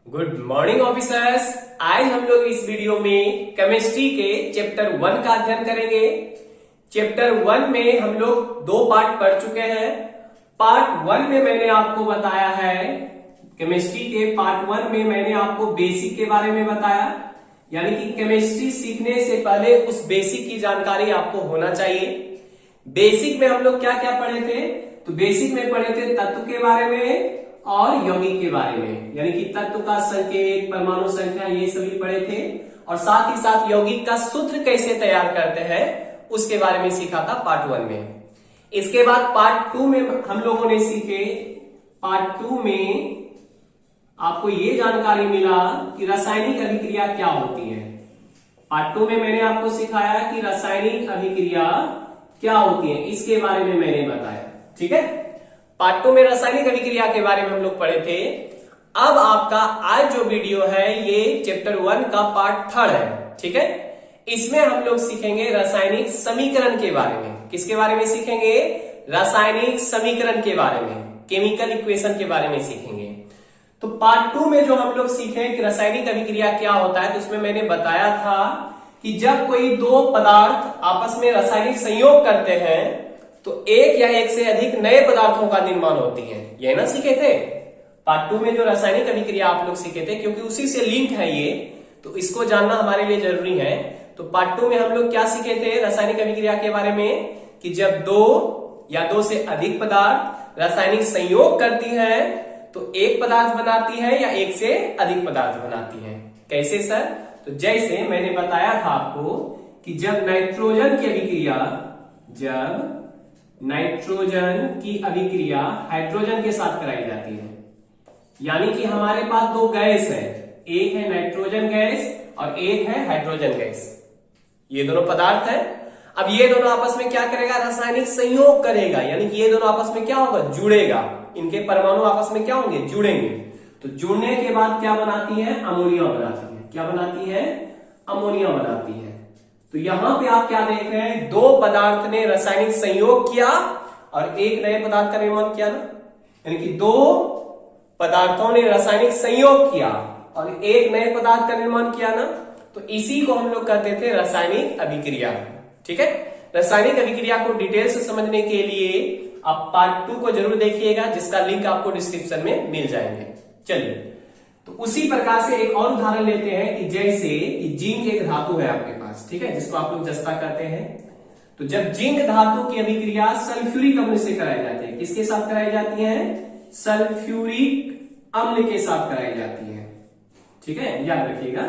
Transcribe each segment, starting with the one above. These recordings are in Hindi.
Good morning officers. आज हम लोग इस वीडियो में केमिस्ट्री के चैप्टर 1 का अध्ययन करेंगे। चैप्टर 1 में हम लोग 2 पार्ट पढ़ चुके हैं। पार्ट 1 में मैंने आपको बताया है, केमिस्ट्री के पार्ट 1 में मैंने आपको बेसिक के बारे में बताया, यानी कि केमिस्ट्री सीखने से पहले उस बेसिक की जानकारी आपको होना चाहिए। बेसिक में हम लोग क्या क्या पढ़े थे? तो बेसिक में पढ़े थे तत्व के बारे में और यौगिक के बारे में, यानी कि तत्व का संकेत, परमाणु संख्या, ये सभी पढ़े थे। और साथ ही साथ यौगिक का सूत्र कैसे तैयार करते हैं उसके बारे में सीखा था पार्ट 1 में। इसके बाद पार्ट 2 में हम लोगों ने सीखे, पार्ट 2 में आपको ये जानकारी मिला कि रासायनिक अभिक्रिया क्या होती है। पार्ट 2 में मैंने आपको सिखाया कि रासायनिक अभिक्रिया क्या होती है, इसके बारे में मैंने बताया। ठीक है, पार्ट 2 में रासायनिक अभिक्रिया के बारे में हम लोग पढ़े थे। अब आपका आज जो वीडियो है ये चैप्टर 1 का पार्ट 3 है। ठीक है, इसमें हम लोग सीखेंगे रासायनिक समीकरण के बारे में। किसके बारे में सीखेंगे? रासायनिक समीकरण के बारे में, केमिकल इक्वेशन के बारे में सीखेंगे। तो पार्ट 2 में जो हम लोग सीखे कि रासायनिक अभिक्रिया क्या होता है, तो उसमें मैंने बताया था कि जब कोई 2 पदार्थ आपस में रासायनिक संयोग करते हैं तो एक या एक से अधिक नए पदार्थों का निर्माण होती है। ये ना सीखे थे पार्ट 2 में जो रासायनिक अभिक्रिया आप लोग सीखे थे, क्योंकि उसी से लिंक है ये, तो इसको जानना हमारे लिए जरूरी है। तो पार्ट 2 में हम लोग क्या सीखे थे रासायनिक अभिक्रिया के बारे में कि जब 2 या 2 से अधिक पदार्थ रासायनिक संयोग करती है तो एक पदार्थ बनाती है या एक से अधिक पदार्थ बनाती है। कैसे सर? तो जैसे मैंने बताया था आपको कि जब नाइट्रोजन की अभिक्रिया हाइड्रोजन के साथ कराई जाती है, यानी कि हमारे पास 2 गैस है, एक है नाइट्रोजन गैस और एक है हाइड्रोजन गैस। ये दोनों पदार्थ है। अब ये दोनों आपस में क्या करेगा? रासायनिक संयोग करेगा, यानी कि ये दोनों आपस में क्या होगा? जुड़ेगा। इनके परमाणु आपस में क्या होंगे? जुड़ेंगे। तो जुड़ने के बाद क्या बनाती है? अमोनिया बनाती है। क्या बनाती है? अमोनिया बनाती है। तो यहां पे आप क्या देख रहे हैं? 2 पदार्थ ने रासायनिक संयोग किया और एक नए पदार्थ का निर्माण किया ना, यानी कि 2 पदार्थों ने रासायनिक संयोग किया और एक नए पदार्थ का निर्माण किया ना, तो इसी को हम लोग कहते थे रासायनिक अभिक्रिया। ठीक है, रासायनिक अभिक्रिया को डिटेल से समझने के लिए आप पार्ट 2 को जरूर देखिएगा, जिसका लिंक आपको डिस्क्रिप्शन में मिल जाएंगे। चलिए, तो उसी प्रकार से एक और उदाहरण लेते हैं कि जैसे कि जिंक एक धातु है आपके पास, ठीक है, जिसको आप लोग जस्ता कहते हैं। तो जब जिंक धातु की अभिक्रिया सल्फ्यूरिक अम्ल से कराई जाती है, किसके साथ कराई जाती है? सल्फ्यूरिक अम्ल के साथ कराई जाती है। ठीक है, याद रखिएगा,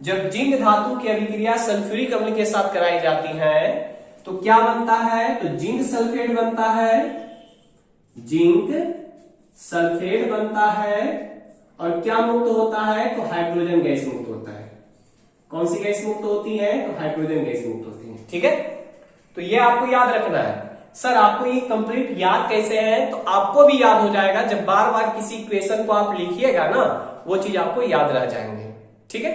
जब जिंक धातु की अभिक्रिया सल्फ्यूरिक अम्ल के साथ कराई जाती है तो क्या बनता है? तो जिंक सल्फेट बनता है, जिंक सल्फेट बनता है और क्या मुक्त होता है? तो हाइड्रोजन गैस मुक्त होता है। कौन सी गैस मुक्त होती है? तो हाइड्रोजन गैस मुक्त होती है। ठीक है, तो ये आपको याद रखना है। सर आपको ये कंप्लीट याद कैसे है? तो आपको भी याद हो जाएगा, जब बार बार किसी इक्वेशन को आप लिखिएगा ना, वो चीज आपको याद रह जाएंगे। ठीक है,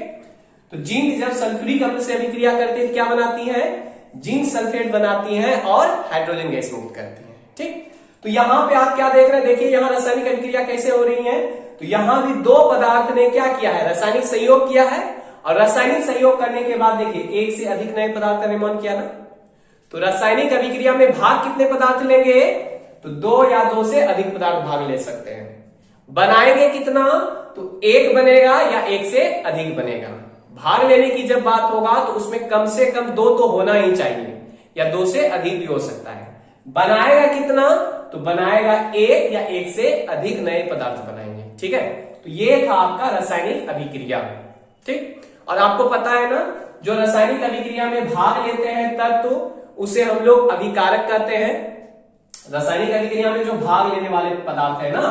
तो जिंक जब सल्फ्यूरिक अम्ल से अभिक्रिया करती है क्या बनाती है? जिंक सल्फेट बनाती है और हाइड्रोजन गैस मुक्त करती है। ठीक, तो यहां पे आप क्या देख रहे हैं? देखिए यहां रासायनिक अभिक्रिया कैसे हो रही है। तो यहां भी 2 पदार्थ ने क्या किया है? रासायनिक संयोग किया है और रासायनिक संयोग करने के बाद देखिए एक से अधिक नए पदार्थ का निर्माण किया ना। तो रासायनिक अभिक्रिया में भाग कितने पदार्थ लेंगे? तो 2 या 2 से अधिक पदार्थ भाग ले सकते हैं। बनाएंगे कितना? तो 1 बनेगा या 1 से अधिक बनेगा। भाग लेने की जब बात होगा तो उसमें कम से कम 2 तो होना ही चाहिए, या 2 से अधिक भी हो सकता है। बनाएगा कितना? तो बनाएगा 1 या 1 से अधिक नए पदार्थ बनाएंगे। ठीक है, तो ये था आपका रासायनिक अभिक्रिया। ठीक, और आपको पता है ना, जो रासायनिक अभिक्रिया में भाग लेते हैं तत्व, उसे हम लोग अभिकारक कहते हैं। रासायनिक अभिक्रिया में जो भाग लेने वाले पदार्थ है ना,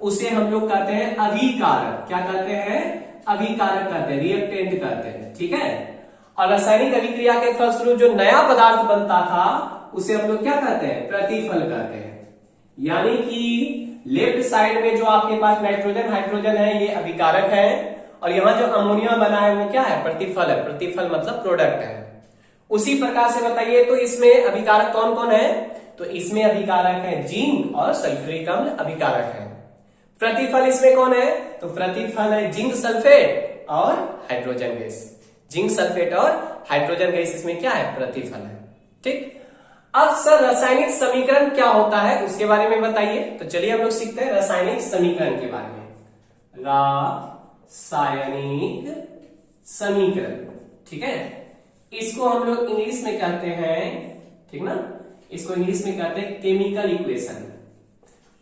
उसे हम लोग कहते हैं अभिकारक। क्या कहते हैं? अभिकारक कहते हैं, रिएक्टेंट कहते हैं। ठीक है, और रासायनिक अभिक्रिया के फलस्वरूप जो नया पदार्थ बनता था उसे हम लोग क्या कहते हैं? प्रतिफल कहते हैं। यानी कि लेफ्ट साइड में जो आपके पास नाइट्रोजन हाइड्रोजन है ये अभिकारक है, और यहां जो अमोनिया बना है वो क्या है? प्रतिफल है। प्रतिफल मतलब प्रोडक्ट है। उसी प्रकार से बताइए, तो इसमें अभिकारक कौन कौन है? तो इसमें अभिकारक है जिंक और सल्फ्यूरिक अम्ल अभिकारक है। प्रतिफल इसमें कौन है? तो प्रतिफल है जिंक सल्फेट और हाइड्रोजन गैस। जिंक सल्फेट और हाइड्रोजन गैस इसमें क्या है? प्रतिफल है। ठीक, अब सर रासायनिक समीकरण क्या होता है उसके बारे में बताइए। तो चलिए हम लोग सीखते हैं रासायनिक समीकरण के बारे में। रासायनिक समीकरण, ठीक है, इसको हम लोग इंग्लिश में कहते हैं, ठीक ना, इसको इंग्लिश में कहते हैं केमिकल इक्वेशन।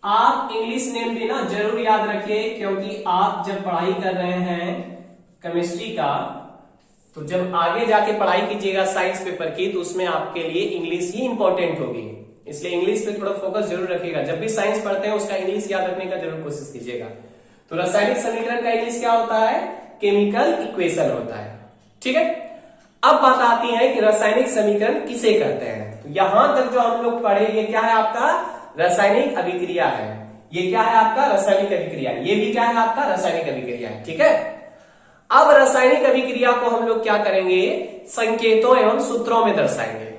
आप इंग्लिश नेम भी ना जरूर याद रखिए, क्योंकि आप जब पढ़ाई कर रहे हैं केमिस्ट्री का, तो जब आगे जाके पढ़ाई कीजिएगा साइंस पेपर की, तो उसमें आपके लिए इंग्लिश ही इंपॉर्टेंट होगी। इसलिए इंग्लिश पे थोड़ा फोकस जरूर रखिएगा। जब भी साइंस पढ़ते हैं उसका इंग्लिश याद रखने का जरूर कोशिश कीजिएगा। तो रासायनिक समीकरण का इंग्लिश क्या होता है? केमिकल इक्वेशन होता है। ठीक है, अब बात आती है कि रासायनिक समीकरण किसे कहते हैं। तो यहां तक जो हम लोग पढ़े, ये क्या है आपका? रासायनिक अभिक्रिया है। ये क्या है आपका? रासायनिक अभिक्रिया। ये भी क्या है आपका? रासायनिक अभिक्रिया है। ठीक है, अब रासायनिक अभिक्रिया को हम लोग क्या करेंगे? संकेतों एवं सूत्रों में दर्शाएंगे।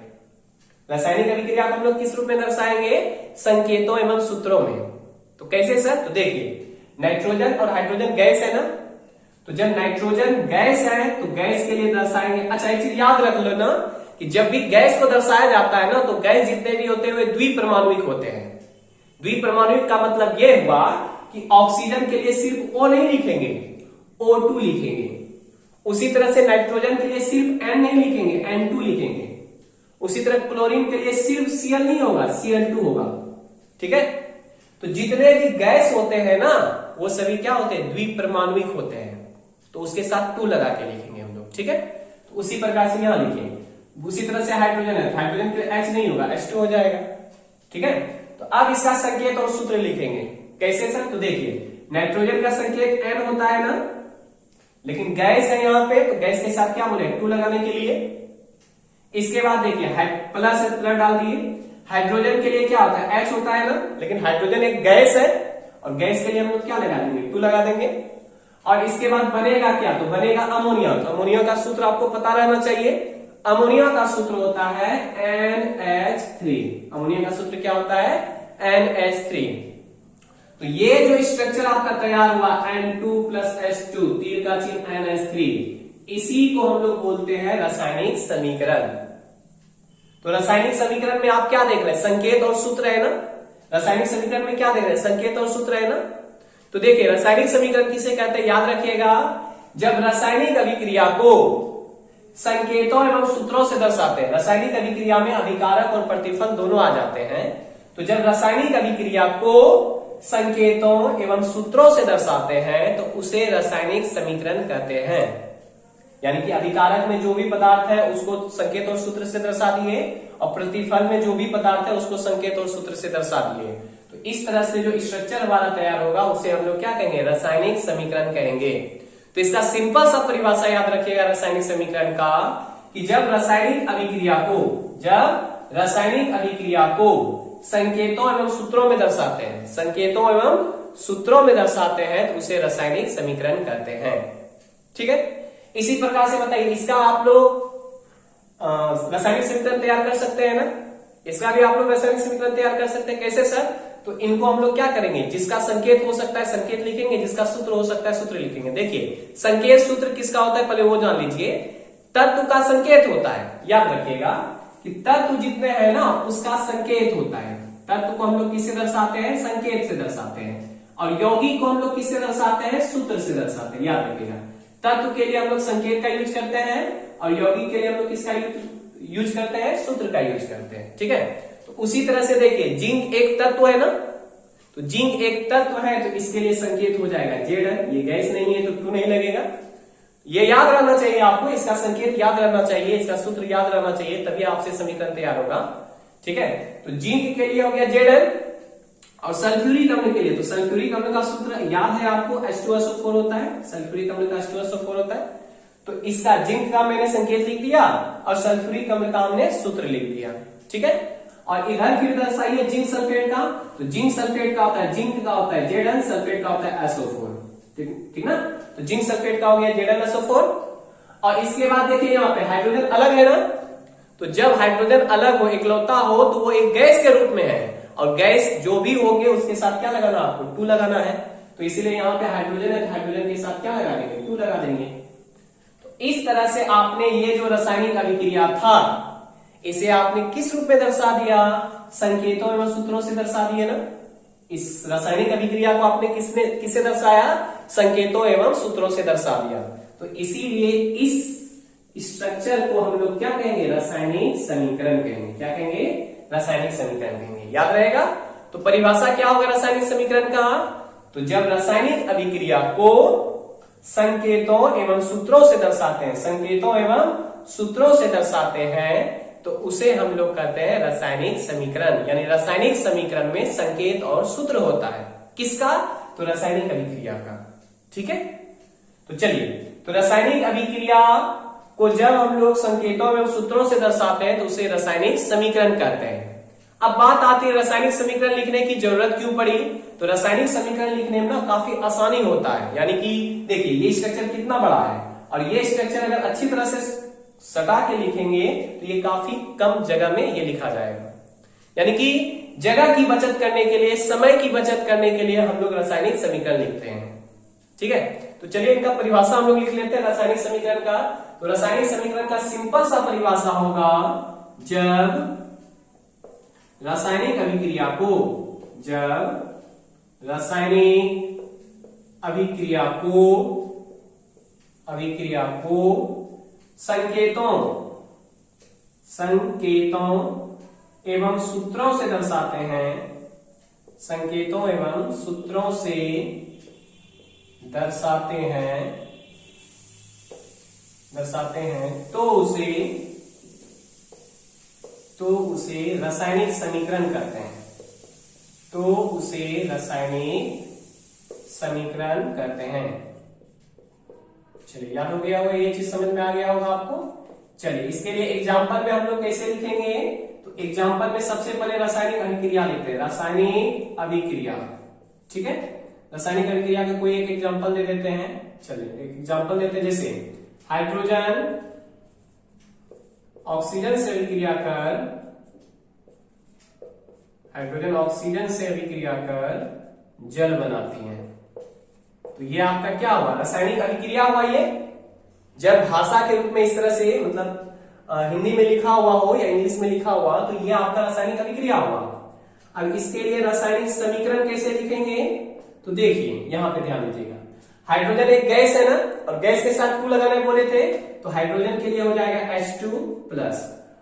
रासायनिक अभिक्रिया को हम लोग किस रूप में दर्शाएंगे? संकेतों एवं सूत्रों में। तो कैसे सर? तो देखिए, नाइट्रोजन और हाइड्रोजन गैस है ना, तो जब नाइट्रोजन गैस है तो गैस के लिए दर्शाएंगे। अच्छा, एक चीज याद रख लो ना कि जब भी गैस को दर्शाया जाता है ना, तो गैस जितने भी होते हुए द्विपरमाणुइक होते हैं। द्विपरमाणुइक का मतलब यह हुआ कि ऑक्सीजन के लिए सिर्फ O नहीं लिखेंगे, O2 लिखेंगे। उसी तरह से नाइट्रोजन के लिए सिर्फ N नहीं लिखेंगे, N2 लिखेंगे। उसी तरह क्लोरीन के लिए सिर्फ Cl नहीं होगा, Cl2 होगा। ठीक है, तो जितने भी गैस होते हैं ना, वो सभी क्या होते हैं? द्विपरमाणुइक होते हैं। तो उसके साथ 2 लगा के लिखेंगे हम लोग। ठीक है, तो उसी प्रकार से यहां लिखेंगे। उसी तरह से हाइड्रोजन है, हाइड्रोजन के लिए H नहीं होगा, H2 हो जाएगा। ठीक है, तो अब इसका संकेत और सूत्र लिखेंगे। कैसे सर? तो देखिए, नाइट्रोजन का संकेत N होता है ना, लेकिन गैस है यहां पे, तो गैस के साथ क्या बोले? 2 लगाने के लिए। इसके बाद देखिए, प्लस डाल दिए। हाइड्रोजन के लिए क्या होता है? H होता है ना, लेकिन हाइड्रोजन एक गैस है, और गैस के लिए हम लोग क्या लगा देंगे? 2 लगा देंगे। और इसके बाद बनेगा क्या? तो बनेगा अमोनिया। तो अमोनिया का सूत्र आपको पता रहना चाहिए। अमोनिया का सूत्र होता है NH3। अमोनिया का सूत्र क्या होता है? NH3। तो ये जो स्ट्रक्चर आपका तैयार हुआ N2 प्लस H2, तीर का चिन्ह NH3, इसी को हम लोग बोलते हैं रासायनिक समीकरण। तो रासायनिक समीकरण में आप क्या देख रहे हैं? संकेत और सूत्र है ना। रासायनिक समीकरण में क्या देख रहे हैं? संकेत और सूत्र है ना। तो देखिए, रासायनिक समीकरण किसे कहते हैं? याद रखिएगा, जब रासायनिक अभिक्रिया को संकेतों एवं सूत्रों से दर्शाते हैं। रासायनिक अभिक्रिया में अभिकारक और प्रतिफल दोनों आ जाते हैं। तो जब रासायनिक अभिक्रिया को संकेतों एवं सूत्रों से दर्शाते हैं, तो उसे रासायनिक समीकरण कहते हैं। यानी कि अभिकारक में जो भी पदार्थ है उसको संकेत और सूत्र से दर्शा दिए, और प्रतिफल में जो भी पदार्थ है उसको संकेत और सूत्र से दर्शा दिए। तो इस तरह से जो स्ट्रक्चर हमारा तैयार होगा उसे हम लोग क्या कहेंगे? रासायनिक समीकरण कहेंगे। तो इसका सिंपल सा परिभाषा याद रखिएगा रासायनिक समीकरण का, कि जब रासायनिक अभिक्रिया को संकेतों एवं सूत्रों में दर्शाते हैं, संकेतों एवं सूत्रों में दर्शाते हैं, तो उसे रासायनिक समीकरण कहते हैं। ठीक है, इसी प्रकार से बताइए, इसका आप लोग रासायनिक समीकरण तैयार कर सकते हैं ना। इसका भी आप लोग रासायनिक समीकरण तैयार कर सकते हैं। कैसे सर? तो इनको हम लोग क्या करेंगे? जिसका संकेत हो सकता है संकेत लिखेंगे, जिसका सूत्र हो सकता है सूत्र लिखेंगे। देखिए, संकेत सूत्र किसका होता है पहले वो जान लीजिए। तत्व का संकेत होता है, याद रखिएगा कि तत्व जितने हैं ना उसका संकेत होता है। तत्व को हम लोग किससे दर्शाते हैं? संकेत से दर्शाते हैं। और यौगिक को हम लोग किससे दर्शाते हैं? सूत्र से दर्शाते हैं। याद रखिएगा, तत्व के लिए हम लोग संकेत का यूज करते हैं, और यौगिक के लिए हम लोग किसका यूज करते हैं? सूत्र का यूज करते हैं। ठीक है, तो उसी तरह से देखिए, जिंक एक तत्व है ना, तो जिंक एक तत्व है, तो इसके लिए संकेत हो जाएगा Z। ये गैस नहीं है तो 2 नहीं लगेगा। ये याद रहना चाहिए आपको, इसका संकेत याद रहना चाहिए, इसका सूत्र याद रहना चाहिए, तभी आपसे समीकरण तैयार होगा। ठीक है, तो जिंक के लिए हो गया Zn, और सल्फ्यूरिक अम्ल के लिए, तो सल्फ्यूरिक अम्ल का सूत्र याद है आपको, H2SO4 होता है। सल्फ्यूरिक अम्ल का H2SO4 होता है। तो इसका जिंक का मैंने संकेत लिख दिया, और सल्फ्यूरिक अम्ल का हमने सूत्र लिख दिया। ठीक है, और इधर फिर दर्शाइए जिंक सल्फेट का। तो जिंक सल्फेट का होता है, जिंक का होता है Zn, सल्फेट का होता है SO4। ठीक ना, तो जिंक सल्फेट का हो गया ZnSO4। और इसके बाद देखिए यहाँ पे हाइड्रोजन अलग है ना, तो जब हाइड्रोजन अलग हो, इकलौता हो, तो वो एक गैस के रूप में है, और गैस जो भी होंगे उसके साथ क्या लगाना? आपको 2 लगाना है। तो इसीलिए यहाँ पे हाइड्रोजन है, हाइड्रोजन के साथ क्या लगा देंगे, 2 लगा देंगे। तो इस तरह से आपने ये जो रासायनिक अभिक्रिया था इसे आपने किस रूप में दर्शा दिया, संकेतों एवं सूत्रों से दर्शा दिए ना। इस रासायनिक अभिक्रिया को आपने किससे दर्शाया, संकेतों एवं सूत्रों से दर्शा दिया। तो इसीलिए इस स्ट्रक्चर को हम लोग क्या कहेंगे, रासायनिक समीकरण कहेंगे। क्या कहेंगे, रासायनिक समीकरण कहेंगे। याद रहेगा। तो परिभाषा क्या होगा रासायनिक समीकरण का, तो जब रासायनिक अभिक्रिया को संकेतों एवं सूत्रों से दर्शाते हैं, संकेतों एवं सूत्रों से दर्शाते हैं, तो उसे हम लोग कहते हैं रासायनिक समीकरण। यानी रासायनिक समीकरण में संकेत और सूत्र होता है। किसका, तो रासायनिक अभिक्रिया का। ठीक है, तो चलिए, तो रासायनिक अभिक्रिया को जब हम लोग संकेतों एवं सूत्रों से दर्शाते हैं तो उसे रासायनिक समीकरण कहते हैं। अब बात आती है रासायनिक समीकरण लिखने की जरूरत क्यों पड़ी, तो रासायनिक समीकरण लिखने में ना काफी आसानी होता है। यानी कि देखिए ये स्ट्रक्चर कितना बड़ा है और ये स्ट्रक्चर अगर अच्छी तरह से सटा के लिखेंगे तो ये काफी कम जगह में ये लिखा जाएगा। यानी कि जगह की बचत करने के लिए, समय की बचत करने के लिए हम लोग रासायनिक समीकरण लिखते हैं। ठीक है, तो चलिए इनका परिभाषा हम लोग लिख लेते हैं रासायनिक समीकरण का। तो रासायनिक समीकरण का सिंपल सा परिभाषा होगा, जब रासायनिक अभिक्रिया को, जब रासायनिक अभिक्रिया को संकेतों एवं सूत्रों से दर्शाते हैं, संकेतों एवं सूत्रों से दर्शाते हैं तो उसे रासायनिक समीकरण कहते हैं। तो उसे रासायनिक समीकरण कहते हैं। चलिए याद हो गया होगा, ये चीज समझ में आ गया होगा आपको। चलिए इसके लिए एग्जाम्पल में हम लोग कैसे लिखेंगे, तो एग्जाम्पल में सबसे पहले रासायनिक अभिक्रिया लिखते हैं, रासायनिक अभिक्रिया। ठीक है, रासायनिक अभिक्रिया का कोई एक एग्जाम्पल दे देते हैं। चलिए एक एग्जाम्पल देते हैं, जैसे हाइड्रोजन ऑक्सीजन से अभिक्रिया कर जल बनाती है। तो ये आपका क्या हुआ, रासायनिक अभिक्रिया हुआ। ये जब भाषा के रूप में इस तरह से मतलब हिंदी में लिखा हुआ हो या इंग्लिश में लिखा हुआ तो ये आपका रासायनिक अभिक्रिया हुआ। अब इसके लिए रासायनिक समीकरण कैसे लिखेंगे, तो देखिए यहां पे ध्यान दीजिएगा। हाइड्रोजन एक गैस है ना, और गैस के साथ 2 लगाने बोले थे, तो हाइड्रोजन के लिए हो जाएगा H2+।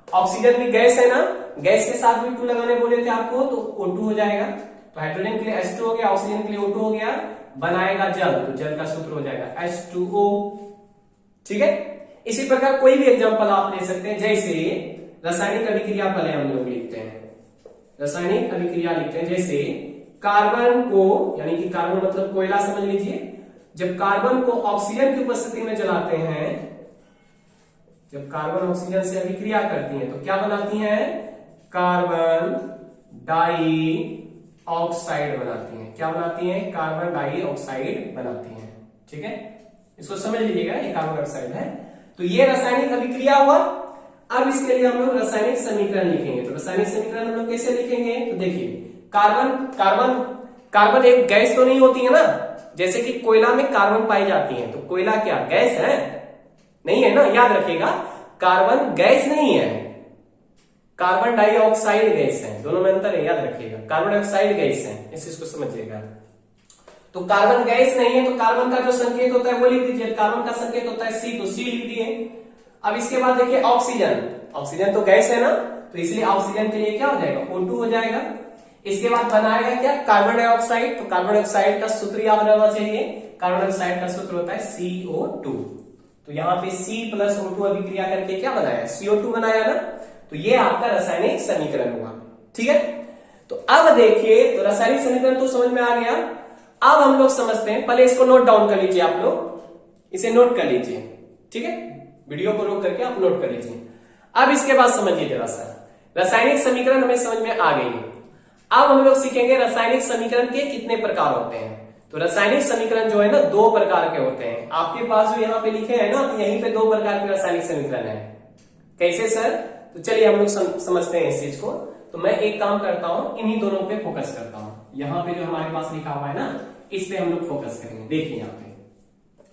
ऑक्सीजन भी गैस है ना, गैस के साथ भी 2 लगाने बोले थे आपको, तो O2 हो जाएगा। तो हाइड्रोजन के लिए H2 हो गया, ऑक्सीजन के लिए O2 हो गया, बनाएगा जल, तो जल का सूत्र हो जाएगा H2O। ठीक है, इसी प्रकार कोई भी एग्जांपल आप ले सकते हैं। जैसे रासायनिक अभिक्रिया पहले हम लोग लिखते हैं, रासायनिक अभिक्रिया लिखते हैं। जैसे कार्बन को, यानी कि कार्बन मतलब कोयला समझ लीजिए, जब कार्बन को ऑक्सीजन की उपस्थिति में जलाते हैं, जब कार्बन ऑक्सीजन से अभिक्रिया करती है तो क्या बनाती हैं, कार्बन डाइऑक्साइड बनाती हैं। क्या बनाती हैं, कार्बन डाइऑक्साइड बनाती हैं। ठीक है, इसको समझ लीजिएगा, ये कार्बन डाइऑक्साइड है। तो ये रासायनिक अभिक्रिया हुआ। अब इसके लिए हम लोग रासायनिक समीकरण लिखेंगे। तो रासायनिक समीकरण हम लोग कैसे लिखेंगे, तो देखिए कार्बन एक गैस तो नहीं होती है ना, जैसे कि कोयला में कार्बन पाई जाती है, तो कोयला क्या गैस है, नहीं है ना। याद रखिएगा, कार्बन गैस नहीं है, कार्बन डाइऑक्साइड गैस है, दोनों में अंतर है। याद रखिएगा, कार्बन डाइऑक्साइड गैस है, इस चीज को समझिएगा। तो कार्बन गैस नहीं है, तो कार्बन का जो संकेत होता है वो लिख दीजिए। कार्बन का संकेत होता है C, तो C लिख दिए। अब इसके बाद देखिए ऑक्सीजन तो गैस है ना, तो इसलिए ऑक्सीजन के लिए क्या हो जाएगा, O2 हो जाएगा। इसके बाद बनाएगा क्या, कार्बन डाइऑक्साइड, तो कार्बन डाइऑक्साइड का सूत्र याद रहना चाहिए। कार्बन डाइऑक्साइड का सूत्र होता है CO2। तो यहाँ पे C+O2 अभिक्रिया करके क्या बनाया, CO2 बनाया ना। तो ये आपका रासायनिक समीकरण हुआ। ठीक है, तो अब देखिए, तो रासायनिक समीकरण तो समझ में आ गया। अब हम लोग समझते हैं, पहले इसको नोट डाउन कर लीजिए, आप लोग इसे नोट कर लीजिए। ठीक है, वीडियो को रोक करके आप नोट कर लीजिए। अब इसके बाद समझिए जरा सा, रासायनिक समीकरण हमें समझ में आ गई। अब हम लोग सीखेंगे रासायनिक समीकरण के कितने प्रकार होते हैं। तो रासायनिक समीकरण जो है ना 2 प्रकार के होते हैं। आपके पास जो यहाँ पे लिखे हैं ना, तो यहीं पे 2 प्रकार के रासायनिक समीकरण है। कैसे सर, तो चलिए हम लोग समझते हैं इस चीज को। तो मैं एक काम करता हूं, इन्हीं दोनों पे फोकस करता हूं। यहाँ पे जो हमारे पास लिखा हुआ है ना, इस पे हम लोग फोकस करेंगे। देखिए यहाँ पे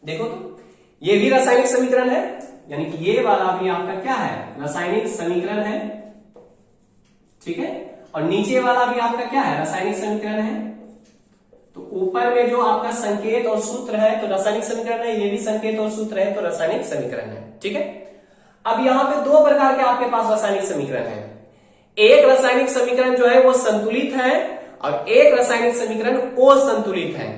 देखो तो ये भी रासायनिक समीकरण है, यानी कि ये वाला भी आपका क्या है, रासायनिक समीकरण है, ठीक है। और नीचे वाला भी आपका क्या है, रासायनिक समीकरण है। तो ऊपर में जो आपका संकेत और सूत्र है तो रासायनिक समीकरण है, ये भी संकेत और सूत्र है तो रासायनिक समीकरण है, ठीक है। अब यहाँ पे दो प्रकार के आपके पास रासायनिक समीकरण है। एक रासायनिक समीकरण जो है वो संतुलित है और एक रासायनिक समीकरण असंतुलित है।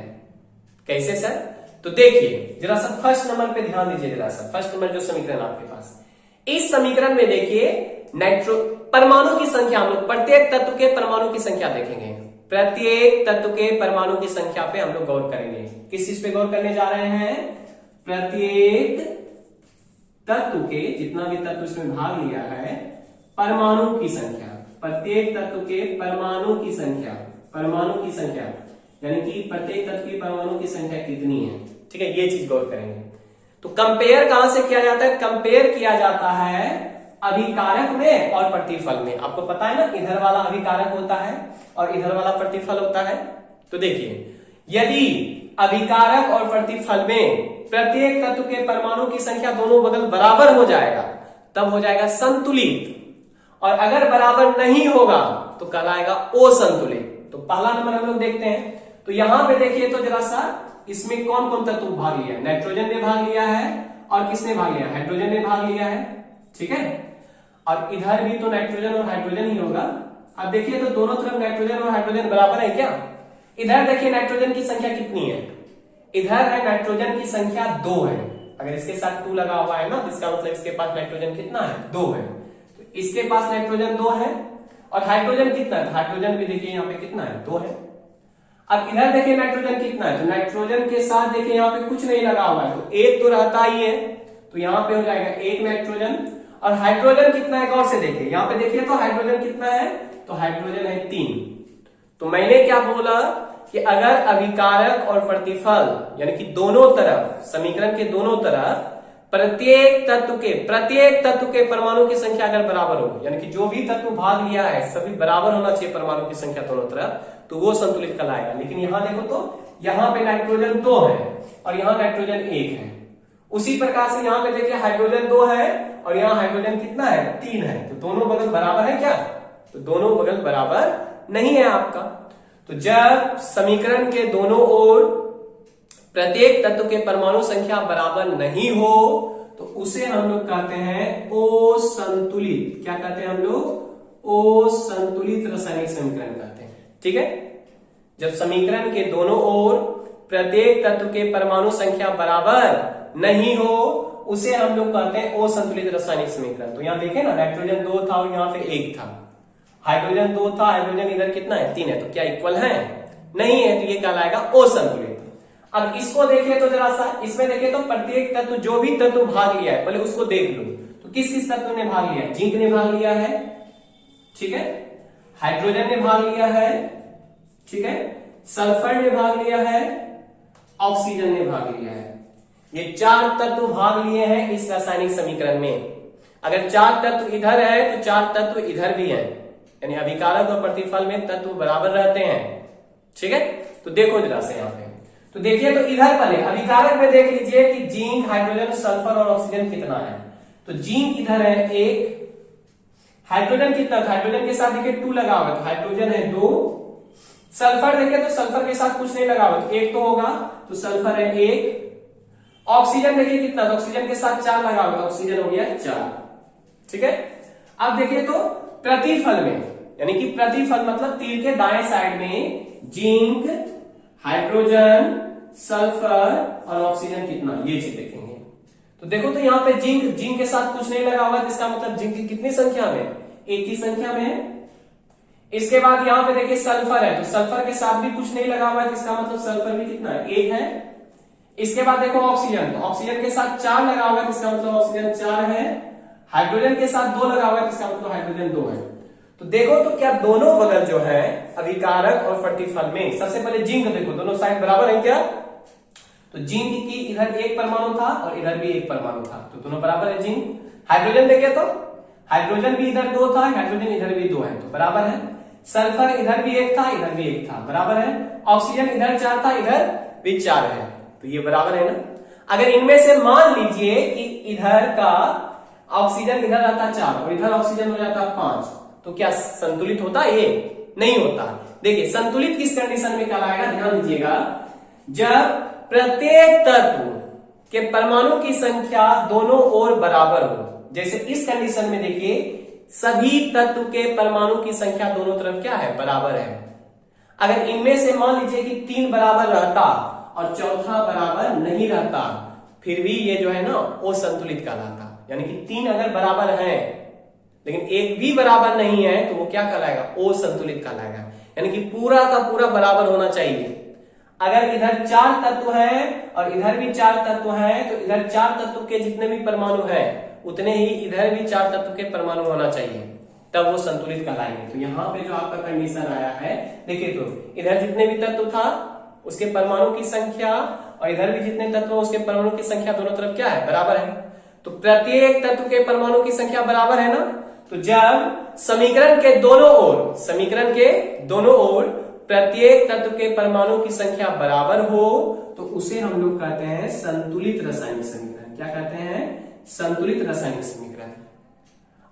कैसे सर? तो देखिए जरा सा फर्स्ट नंबर पे ध्यान दीजिए, जरा सा फर्स्ट नंबर जो समीकरण आपके पास, इस समीकरण में देखिए परमाणु की संख्या, हम लोग प्रत्येक तत्व के परमाणु की संख्या देखेंगे। प्रत्येक तत्व के परमाणु की संख्या पे हम लोग गौर करेंगे। किस चीज पे गौर करने जा रहे हैं? प्रत्येक तत्व के, जितना भी तत्व इसमें भाग लिया है, परमाणु की संख्या, प्रत्येक तत्व के परमाणु की संख्या, परमाणु की संख्या यानी कि प्रत्येक तत्व की परमाणु की संख्या कितनी है, ठीक है, ये चीज गौर करेंगे। तो कंपेयर कहां से किया जाता है? कंपेयर किया जाता है अभिकारक में और प्रतिफल में। आपको पता है ना, इधर वाला अभिकारक होता है और इधर वाला प्रतिफल होता है। तो देखिए यदि अभिकारक और प्रतिफल में प्रत्येक तत्व के परमाणु की संख्या दोनों बगल बराबर हो जाएगा तब हो जाएगा संतुलित, और अगर बराबर नहीं होगा तो कहलाएगा असंतुलित। तो पहला नंबर हम लोग देखते हैं। तो यहां पे देखिए तो जरा सा, इसमें कौन कौन तत्व भाग लिया? नाइट्रोजन ने भाग लिया है और किसने भाग लिया? हाइड्रोजन ने भाग लिया है, ठीक है। और इधर भी तो नाइट्रोजन और हाइड्रोजन ही होगा। अब देखिए तो दोनों तरफ नाइट्रोजन और हाइड्रोजन बराबर है क्या? इधर देखिए नाइट्रोजन की संख्या कितनी है, इधर है नाइट्रोजन की संख्या 2 है। अगर इसके साथ 2 लगा हुआ है ना, तो इसका मतलब इसके पास नाइट्रोजन कितना है? 2 है। तो इसके पास नाइट्रोजन 2 है और हाइड्रोजन कितना है? हाइड्रोजन भी देखिए यहाँ पे कितना है? 2 है। अब इधर देखिए नाइट्रोजन कितना है, तो नाइट्रोजन के साथ देखिए यहाँ पे कुछ नहीं लगा हुआ है, तो एक तो रहता ही है, तो यहाँ पे हो जाएगा 1 नाइट्रोजन। और हाइड्रोजन कितना है गौर से देखिए, यहाँ पे देखिए तो हाइड्रोजन कितना है, तो हाइड्रोजन है 3। तो मैंने क्या बोला कि अगर अभिकारक और प्रतिफल यानी कि दोनों तरफ, समीकरण के दोनों तरफ प्रत्येक तत्व के परमाणु की संख्या अगर बराबर हो, यानी कि जो भी तत्व भाग लिया है सभी बराबर होना चाहिए परमाणु की संख्या दोनों तरफ, तो वो संतुलित कहलाएगा। लेकिन यहां देखो तो यहां पे नाइट्रोजन 2 है और यहां नाइट्रोजन 1 है। उसी प्रकार से यहां पे देखिए हाइड्रोजन 2 है और यहां हाइड्रोजन कितना है? 3 है। तो दोनों बगल बराबर है क्या? तो दोनों बगल बराबर नहीं है आपका। तो जब समीकरण के दोनों ओर प्रत्येक तत्व के परमाणु संख्या बराबर नहीं हो तो उसे हम लोग कहते हैं असंतुलित। क्या कहते हैं हम लोग? असंतुलित रासायनिक समीकरण कहते हैं, ठीक है। जब समीकरण के दोनों ओर प्रत्येक तत्व के परमाणु संख्या बराबर नहीं हो उसे हम लोग कहते हैं असंतुलित रासायनिक समीकरण। तो यहाँ देखें ना, नाइट्रोजन 2 था और यहाँ पे 1 था, हाइड्रोजन 2 था, हाइड्रोजन इधर कितना है? 3 है। तो क्या इक्वल है? नहीं है, तो ये कहलाएगा असंतुलित। अब इसको देखिए तो जरा सा, इसमें देखिए तो प्रत्येक तत्व, जो भी तत्व भाग लिया है पहले उसको देख लो। तो किस किस तत्व ने भाग लिया है? जिंक ने भाग लिया है, ठीक है, हाइड्रोजन ने भाग लिया है, ठीक है, सल्फर ने भाग लिया है, ऑक्सीजन ने भाग लिया है। ये 4 तत्व भाग लिए हैं इस रासायनिक समीकरण में। अगर 4 तत्व इधर है तो 4 तत्व इधर भी है, यानी अभिकारक और प्रतिफल में तत्व बराबर रहते हैं, ठीक है। तो देखो जरा से यहाँ पे, तो देखिए तो इधर पहले अभिकारक में देख लीजिए कि जिंक, हाइड्रोजन, सल्फर और ऑक्सीजन कितना है। तो जिंक इधर है 1, हाइड्रोजन कितना? हाइड्रोजन के साथ देखिए 2 लगा हुआ, तो हाइड्रोजन है 2। सल्फर देखिए तो सल्फर के साथ कुछ नहीं लगा हुआ, तो 1 तो होगा, तो सल्फर है 1। ऑक्सीजन देखिए कितना? तो ऑक्सीजन के साथ 4 लगा हुआ, ऑक्सीजन हो गया 4, ठीक है। अब देखिए तो प्रतिफल में, यानी कि प्रतिफल मतलब तीर के दाएं साइड में जिंक, हाइड्रोजन, सल्फर और ऑक्सीजन कितना, ये चीज देखेंगे। तो देखो तो यहाँ पे जिंक के साथ कुछ नहीं लगा हुआ, जिसका मतलब जिंक की कितनी संख्या में? 1 की संख्या में है। इसके बाद यहाँ पे देखिए सल्फर है, तो सल्फर के साथ भी कुछ नहीं लगा हुआ है, जिसका मतलब सल्फर भी कितना है? 1 है। इसके बाद देखो ऑक्सीजन, तो ऑक्सीजन के साथ 4 लगा हुआ है, जिसका मतलब ऑक्सीजन 4 है। हाइड्रोजन के साथ 2 लगा हुआ है, जिसका मतलब हाइड्रोजन 2 है। तो देखो तो क्या दोनों बगल जो है अभिकारक और प्रतिफल में, सबसे पहले जिंक देखो, दोनों साइड बराबर है क्या? तो जिंक की इधर 1 परमाणु था और इधर भी 1 परमाणु था, तो दोनों बराबर है जिंक। हाइड्रोजन देखिए तो हाइड्रोजन भी इधर 2 था, हाइड्रोजन इधर भी 2 है, तो बराबर है। सल्फर इधर भी एक था, इधर भी एक था, बराबर है। ऑक्सीजन इधर 4 था, इधर भी 4 है, तो ये बराबर है ना। अगर इनमें से मान लीजिए कि इधर का ऑक्सीजन इधर आता 4 और इधर ऑक्सीजन हो जाता 5, तो क्या संतुलित होता? ये नहीं होता। देखिए संतुलित किस कंडीशन में कहलाएगा, ध्यान दीजिएगा, जब प्रत्येक तत्व के परमाणु की संख्या दोनों ओर बराबर हो। जैसे इस कंडीशन में देखिए सभी तत्व के परमाणु की संख्या दोनों तरफ क्या है? बराबर है। अगर इनमें से मान लीजिए कि 3 बराबर रहता और चौथा बराबर नहीं रहता, फिर भी ये जो है ना असंतुलित कहलाता। यानी कि 3 अगर बराबर है लेकिन एक भी बराबर नहीं है तो वो क्या कहलाएगा? असंतुलित कहलाएगा। यानी कि पूरा का पूरा बराबर होना चाहिए। अगर इधर 4 तत्व हैं और इधर भी 4 तत्व हैं तो इधर 4 तत्व के जितने भी परमाणु हैं उतने ही इधर भी 4 तत्व के परमाणु होना चाहिए, तब वो संतुलित कहलाएंगे। तो यहाँ पे जो आपका कंडीशन आया है, देखिए तो इधर जितने भी तत्व था उसके परमाणु की संख्या और इधर भी जितने तत्व उसके परमाणु की संख्या दोनों तरफ क्या है? बराबर है। तो प्रत्येक तत्व के परमाणु की संख्या बराबर है ना। तो जब समीकरण के दोनों ओर प्रत्येक तत्व के परमाणु की संख्या बराबर हो तो उसे हम लोग कहते हैं संतुलित रासायनिक समीकरण। क्या कहते हैं? संतुलित रासायनिक समीकरण।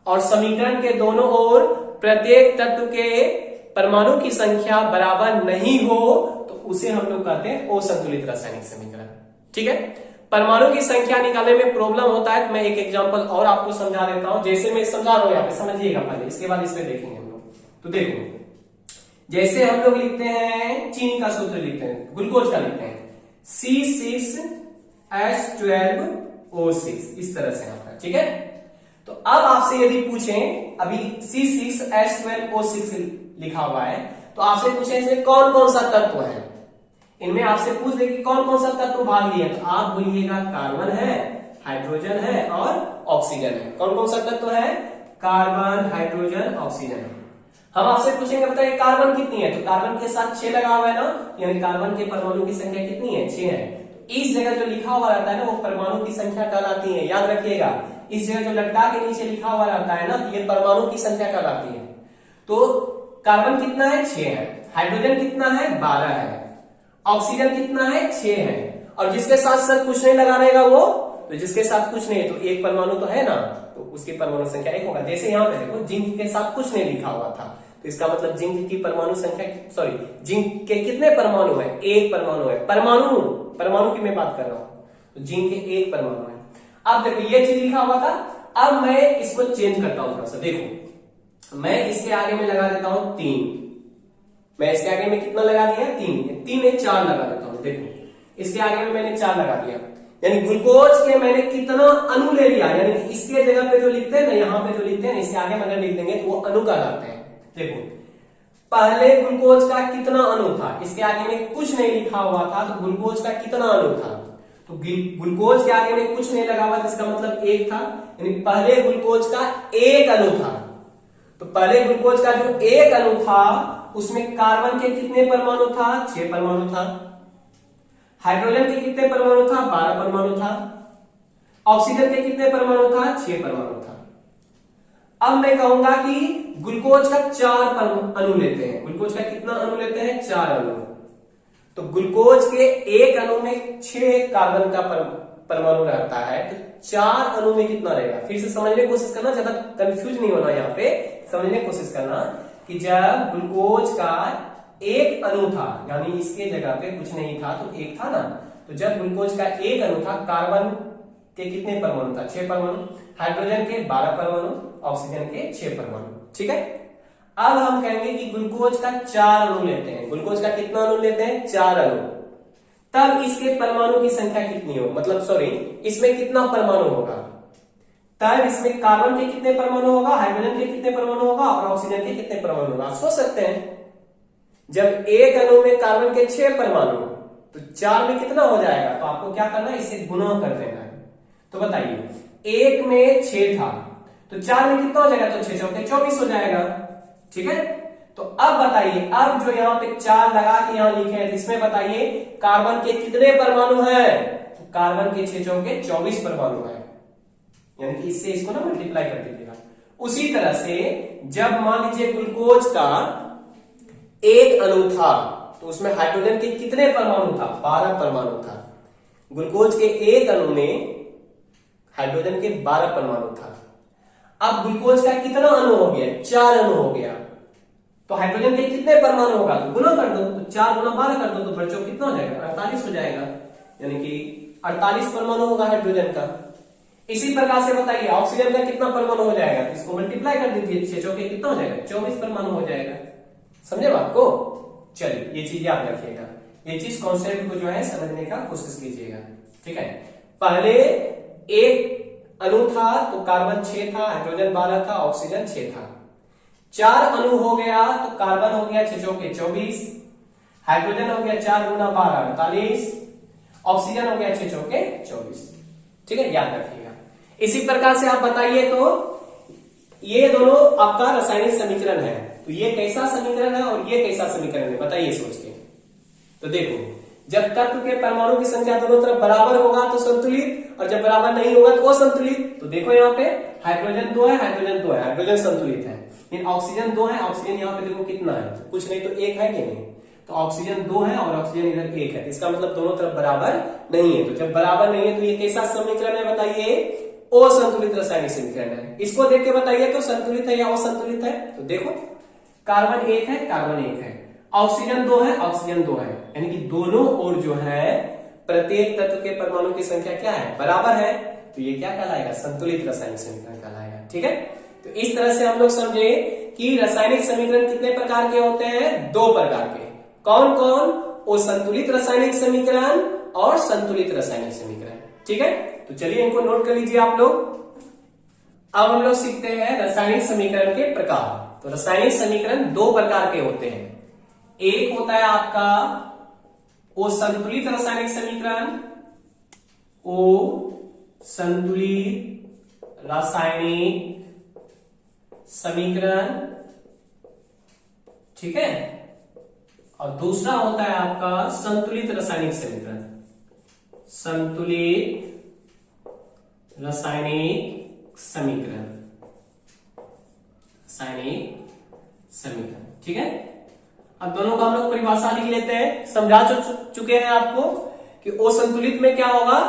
और समीकरण के दोनों ओर प्रत्येक तत्व के परमाणु की संख्या बराबर नहीं हो तो उसे हम लोग कहते हैं असंतुलित रासायनिक समीकरण। ठीक है, परमाणु की संख्या निकालने में प्रॉब्लम होता है तो मैं एक एग्जांपल और आपको समझा देता हूं। जैसे मैं समझा रहा हूं यहाँ पे, समझिएगा पहले, इसके बाद इस पे देखेंगे हम लोग। तो देखो, जैसे हम लोग लिखते हैं चीनी का सूत्र लिखते हैं, ग्लूकोज का लिखते हैं C6H12O6, इस तरह से आता है। ठीक है, तो अब आपसे यदि पूछें, अभी C6H12O6 लिखा हुआ है, तो आपसे पूछें इसमें कौन कौन सा तत्व है। इनमें आपसे पूछ दे कि कौन कौन सा तत्व भाग लिया, तो आप बोलिएगा कार्बन है, हाइड्रोजन है और ऑक्सीजन है। कौन कौन सा तत्व है? Carbon, hydrogen, oxygen. हम आपसे पूछेंगे बताइए कार्बन कितनी है, तो कार्बन के साथ 6 लगा हुआ है ना, यानी कार्बन के परमाणु की संख्या कितनी है? 6 है। तो इस जगह जो लिखा हुआ रहता है ना वो परमाणु की संख्या कहलाती है, याद रखिएगा। इस जगह जो लटका के नीचे लिखा हुआ रहता है ना ये परमाणु की संख्या कहलाती है। तो कार्बन कितना है? 6 है। हाइड्रोजन कितना है? 12 है। ऑक्सीजन कितना है? 6 है। और जिसके साथ सर कुछ नहीं लगा रहेगा वो, तो जिसके साथ कुछ नहीं, तो एक परमाणु तो है ना, तो उसकी परमाणु संख्या 1 होगा। जैसे यहाँ पे देखो जिंक के साथ कुछ नहीं लिखा हुआ था, तो इसका मतलब जिंक की परमाणु संख्या, सॉरी, जिंक के कितने परमाणु है? 1 परमाणु है। परमाणु की मैं बात कर रहा हूं, तो जिंक के 1 परमाणु है। अब देखो ये चीज लिखा हुआ था, अब मैं इसको चेंज करता हूं थोड़ा सा। देखो मैं इसके आगे में लगा देता हूं 3, मैं इसके आगे में कितना लगा दिया? 3 में 4 लगा देता हूं। देखो इसके आगे में मैंने 4 लगा दिया, यानी ग्लूकोज के मैंने कितना अणु ले लिया, यानी इसके जगह पे जो लिखते हैं ना, यहाँ पे जो लिखते हैं इसके आगे में अगर लिख देंगे तो वो अणु कहलाते हैं। देखो पहले ग्लूकोज का कितना अणु था, इसके आगे में कुछ नहीं लिखा हुआ था, तो ग्लूकोज का कितना अणु था, तो ग्लूकोज के आगे में कुछ नहीं लगा हुआ जिसका मतलब 1 था, यानी पहले ग्लूकोज का 1 अणु था। तो पहले ग्लूकोज का जो 1 अणु था उसमें कार्बन के कितने परमाणु था? 6 परमाणु था। हाइड्रोजन के कितने परमाणु था? 12 परमाणु था। ऑक्सीजन के कितने परमाणु था? 6 परमाणु था। अब मैं कहूंगा कि ग्लूकोज का 4 अणु लेते हैं। ग्लूकोज का कितना अणु लेते हैं? 4 अणु। तो ग्लूकोज के 1 अणु में 6 कार्बन का परमाणु रहता है, तो 4 अणु में कितना रहेगा? फिर से समझने की कोशिश करना, ज्यादा कंफ्यूज नहीं होना, यहाँ पे समझने की कोशिश करना कि जब ग्लूकोज का 1 अणु था, यानी इसके जगह पे कुछ नहीं था तो 1 था ना, तो जब ग्लूकोज का 1 अणु था, कार्बन के कितने परमाणु था? 6 परमाणु। हाइड्रोजन के 12 परमाणु, ऑक्सीजन के 6 परमाणु। ठीक है, अब हम कहेंगे कि ग्लूकोज का 4 अणु लेते हैं। ग्लूकोज का कितना अणु लेते हैं? 4 अणु। तब इसके परमाणु की संख्या कितनी होगी, मतलब सॉरी इसमें कितना परमाणु होगा? तब इसमें कार्बन के कितने परमाणु होगा, हाइड्रोजन के कितने परमाणु होगा और ऑक्सीजन के कितने परमाणु होगा? आप सोच सकते हैं, जब 1 अणु में कार्बन के 6 परमाणु तो 4 में कितना हो जाएगा? तो आपको क्या करना है, इसे गुना कर देना है। तो बताइए 1 में 6 था तो 4 में कितना हो जाएगा? तो 6 चौके 24 हो जाएगा। ठीक है, तो अब बताइए, अब जो यहाँ पे 4 लगा के यहाँ लिखे हैं, इसमें बताइए कार्बन के कितने परमाणु हैं? तो कार्बन के 6 चौके 24 परमाणु है, यानी कि इससे इसको ना मल्टीप्लाई कर दीजिएगा। उसी तरह से जब मान लीजिए ग्लूकोज का एक अणु था तो उसमें हाइड्रोजन के कितने परमाणु था? 12 परमाणु था। ग्लूकोज के एक अणु में हाइड्रोजन के 12 परमाणु था। अब ग्लूकोज का कितना अणु हो गया? 4 अणु हो गया। तो हाइड्रोजन के कितने परमाणु होगा? तो गुना कर दो, तो 4 गुना 12 कर दो, तो बच्चों कितना हो जाएगा? 48 हो जाएगा, यानी कि 48 परमाणु होगा हाइड्रोजन का। इसी प्रकार से बताइए ऑक्सीजन का कितना परमाणु हो जाएगा? तो इसको मल्टीप्लाई कर दीजिए, 6 चौके कितना हो जाएगा? 24 परमाणु हो जाएगा। समझे बात को? चलिए ये चीज याद रखिएगा, ये चीज कॉन्सेप्ट को जो है समझने का कोशिश कीजिएगा। ठीक है, पहले एक अणु था तो कार्बन 6 था, हाइड्रोजन 12 था, ऑक्सीजन 6 था। 4 अणु हो गया तो कार्बन हो गया 6 चौके 24, हाइड्रोजन हो गया 4 गुना 12 48, ऑक्सीजन हो गया 6 चौके 24। ठीक है, याद रखिएगा। इसी प्रकार से आप बताइए तो ये दोनों आपका रासायनिक समीकरण है, तो ये कैसा समीकरण है और ये कैसा समीकरण है? बताइए सोच के। तो देखो, जब तत्व के परमाणु की संख्या दोनों तरफ बराबर होगा तो संतुलित, और जब बराबर नहीं होगा तो असंतुलित। तो देखो यहाँ पे हाइड्रोजन 2 है, हाइड्रोजन 2 है, हाइड्रोजन संतुलित है। लेकिन ऑक्सीजन 2 है, ऑक्सीजन यहाँ पे देखो कितना है? तो कुछ नहीं तो 1 है कि नहीं? तो ऑक्सीजन 2 है और ऑक्सीजन इधर 1 है, इसका मतलब दोनों तरफ बराबर नहीं है। तो जब बराबर नहीं है तो ये कैसा समीकरण है? बताइए, असंतुलित रासायनिक समीकरण है। इसको देख के बताइए तो संतुलित है या असंतुलित है? तो देखो, कार्बन 1 है, कार्बन 1 है, ऑक्सीजन 2 है, ऑक्सीजन 2 है, यानी कि दोनों ओर जो है प्रत्येक तत्व के परमाणु की संख्या क्या है? बराबर है। तो ये क्या कहलाएगा? संतुलित रासायनिक समीकरण कहलाएगा। ठीक है, तो इस तरह से हम लोग समझे कि रासायनिक समीकरण कितने प्रकार के होते हैं? 2 प्रकार के। कौन कौन? वो संतुलित रासायनिक समीकरण और संतुलित रासायनिक समीकरण। ठीक है, तो चलिए इनको नोट कर लीजिए आप लोग। अब हम लोग सीखते हैं रासायनिक समीकरण के प्रकार। तो रासायनिक समीकरण 2 प्रकार के होते हैं। एक होता है आपका वो संतुलित रासायनिक समीकरण, वो संतुलित रासायनिक समीकरण। ठीक है, और दूसरा होता है आपका संतुलित रासायनिक समीकरण, संतुलित रासायनिक समीकरण, रासायनिक समीकरण। ठीक है, अब दोनों का हम लोग परिभाषा लिख लेते हैं। समझा चुके हैं आपको कि असंतुलित में क्या होगा?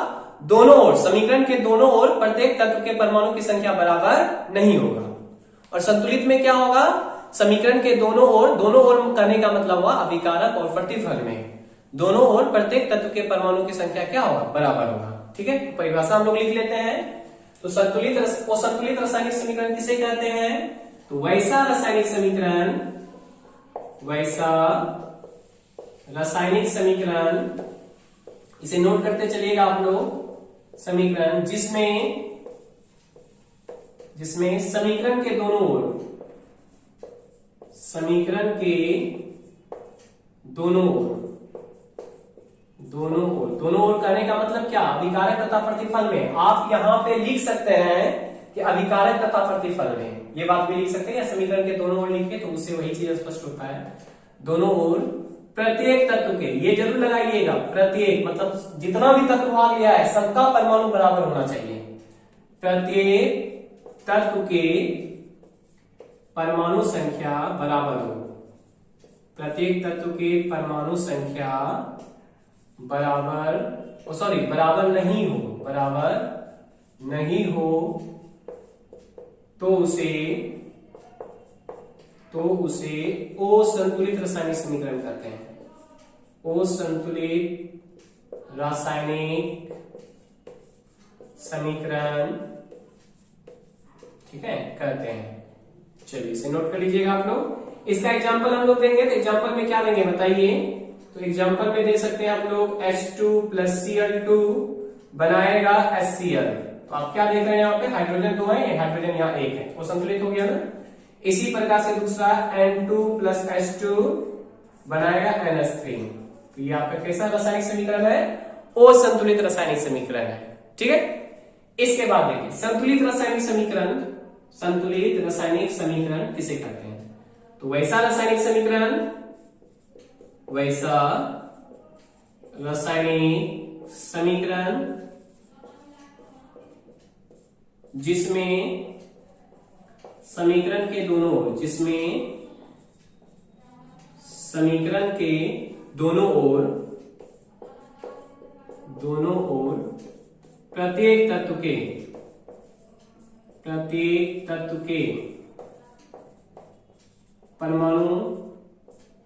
दोनों ओर, समीकरण के दोनों ओर प्रत्येक तत्व के परमाणु की संख्या बराबर नहीं होगा। और संतुलित में क्या होगा? समीकरण के दोनों ओर करने का मतलब हुआ अभिकारक और प्रतिफल में दोनों ओर प्रत्येक तत्व के परमाणु की संख्या क्या होगा? बराबर होगा। ठीक है, तो परिभाषा हम लोग लिख लेते हैं। तो संतुलित रासायनिक समीकरण किसे कहते हैं? तो वैसा रासायनिक समीकरण, वैसा रासायनिक समीकरण, इसे नोट करते चलिएगा आप लोग। समीकरण जिसमें समीकरण के दोनों ओर, समीकरण के दोनों ओर करने का मतलब क्या? अभिकारक तथा प्रतिफल में। आप यहां पे लिख सकते हैं कि अभिकारक तथा प्रतिफल में, ये बात भी लिख सकते हैं, या समीकरण के दोनों ओर लिखे तो उससे वही चीज स्पष्ट होता है। दोनों ओर प्रत्येक तत्व के, ये जरूर लगाइएगा, प्रत्येक मतलब जितना भी तत्व भाग लिया है सबका परमाणु बराबर होना चाहिए। प्रत्येक तत्व के परमाणु संख्या बराबर हो, प्रत्येक तत्व के परमाणु संख्या बराबर नहीं हो तो उसे असंतुलित रासायनिक समीकरण कहते हैं। असंतुलित रासायनिक समीकरण, ठीक है, कहते हैं। चलिए इसे नोट कर लीजिएगा आप लोग। इसका एग्जांपल हम लोग देंगे, तो एग्जांपल में क्या देंगे बताइए? तो एग्जांपल में दे सकते हैं आप लोग H2 + Cl2 बनाएगा HCl। तो आप क्या देख रहे हैं यहाँ पे? हाइड्रोजन 2 है, हाइड्रोजन यहाँ 1 है, वो संतुलित हो गया ना। इसी प्रकार से दूसरा N2 + H2 बनाएगा NH3। तो ये आपका कैसा रासायनिक समीकरण है? असंतुलित रासायनिक समीकरण है। ठीक है, इसके बाद देखिए संतुलित रासायनिक समीकरण, संतुलित रासायनिक समीकरण किसे कहते हैं? तो वैसा रासायनिक समीकरण, वैसा रासायनिक समीकरण जिसमें समीकरण के दोनों ओर, जिसमें समीकरण के दोनों ओर प्रत्येक तत्व के परमाणु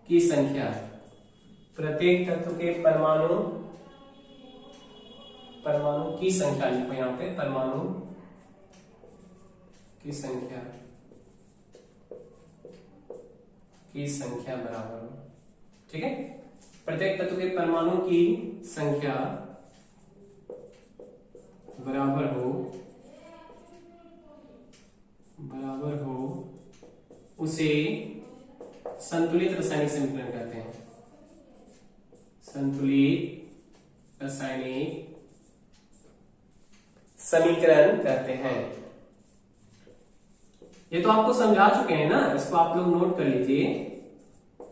की संख्या, प्रत्येक तत्व के परमाणु की संख्या लिखो यहां पे, परमाणु की संख्या बराबर हो, ठीक है। प्रत्येक तत्व के परमाणु की संख्या बराबर हो उसे संतुलित रासायनिक समीकरण कहते हैं। संतुलित रासायनिक समीकरण कहते हैं। ये तो आपको समझा चुके हैं ना, इसको आप लोग नोट कर लीजिए।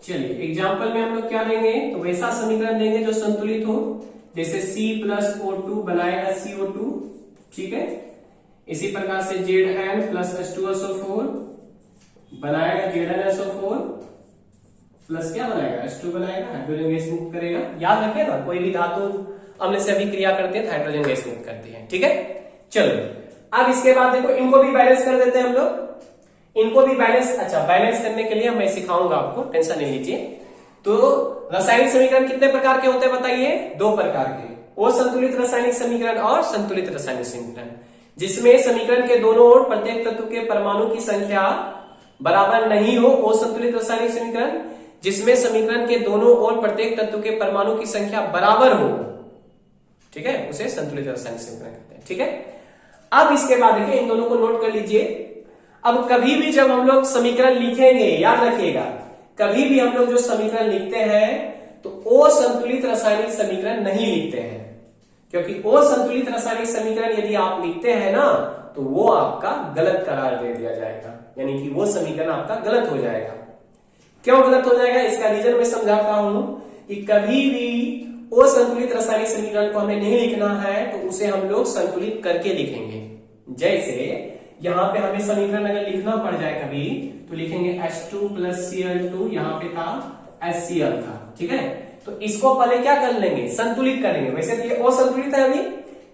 चलिए एग्जाम्पल में हम लोग क्या लेंगे, तो वैसा समीकरण देंगे जो संतुलित हो, जैसे C+O2 बनाएगा CO2, ठीक है। इसी प्रकार से Zn+H2SO4 बनाएगा ZnSO4 प्लस क्या बनाएगा H2 बनाएगा, हाइड्रोजन गैस मुक्त करेगा। याद रखिएगा, कोई भी धातु अम्ल से अभिक्रिया करते हैं तो हाइड्रोजन गैस मुक्त करती है, ठीक है। चलो अब इसके बाद देखो, इनको भी बैलेंस कर देते हैं हम लोग, इनको भी बैलेंस। अच्छा, बैलेंस करने के लिए मैं सिखाऊंगा आपको, टेंशन नहीं लीजिए। तो रासायनिक समीकरण कितने प्रकार के होते हैं बताइए? 2 प्रकार के, असंतुलित रासायनिक समीकरण और संतुलित रासायनिक समीकरण, जिसमें समीकरण के दोनों ओर प्रत्येक तत्व के परमाणु की संख्या बराबर नहीं हो, असंतुलित रासायनिक समीकरण। जिसमें समीकरण के दोनों ओर प्रत्येक तत्व के परमाणु की संख्या बराबर हो, ठीक है, उसे संतुलित रासायनिक समीकरण कहते हैं, ठीक है। अब इसके बाद देखिए, इन दोनों को नोट कर लीजिए। अब कभी भी जब हम लोग समीकरण लिखेंगे, याद रखिएगा, कभी भी हम लोग जो समीकरण लिखते हैं तो असंतुलित रासायनिक समीकरण नहीं लिखते हैं, क्योंकि असंतुलित रासायनिक समीकरण यदि आप लिखते हैं ना तो वो आपका गलत करार दे दिया जाएगा, यानी कि वो समीकरण आपका गलत हो जाएगा। क्यों गलत हो जाएगा, इसका रीजन मैं समझाता हूं कि कभी भी असंतुलित रासायनिक समीकरण को हमें नहीं लिखना है तो उसे हम लोग संतुलित करके लिखेंगे। जैसे यहां पे हमें समीकरण अगर लिखना पड़ जाए कभी, तो लिखेंगे H2+Cl2, यहां पे था HCl था, ठीक है। तो इसको पहले क्या कर लेंगे, संतुलित करेंगे। वैसे तो ये असंतुलित है, अभी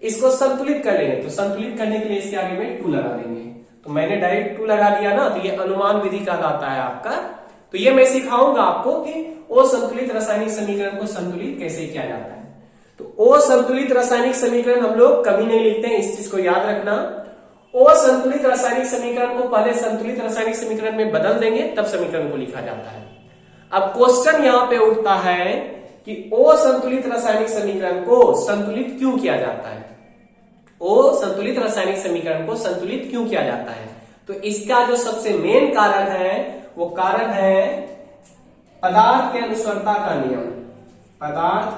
इसको संतुलित कर लेंगे। तो संतुलित करने के लिए इसके आगे में 2 लगा देंगे। तो मैंने डायरेक्ट 2 लगा दिया ना, तो ये अनुमान विधि कहलाता है आपका। तो ये मैं सिखाऊंगा आपको कि असंतुलित रासायनिक समीकरण को संतुलित कैसे किया जाता है। तो असंतुलित रासायनिक समीकरण हम लोग कभी नहीं लिखते हैं, इस चीज को याद रखना। असंतुलित रासायनिक समीकरण को पहले संतुलित रासायनिक समीकरण में बदल देंगे, तब समीकरण को लिखा जाता है। अब क्वेश्चन यहां पे उठता है कि असंतुलित रासायनिक समीकरण को संतुलित क्यों किया जाता है, असंतुलित रासायनिक समीकरण को संतुलित क्यों किया जाता है। तो इसका जो सबसे मेन कारण है वो कारण है पदार्थ के अनुस्वरता का नियम। पदार्थ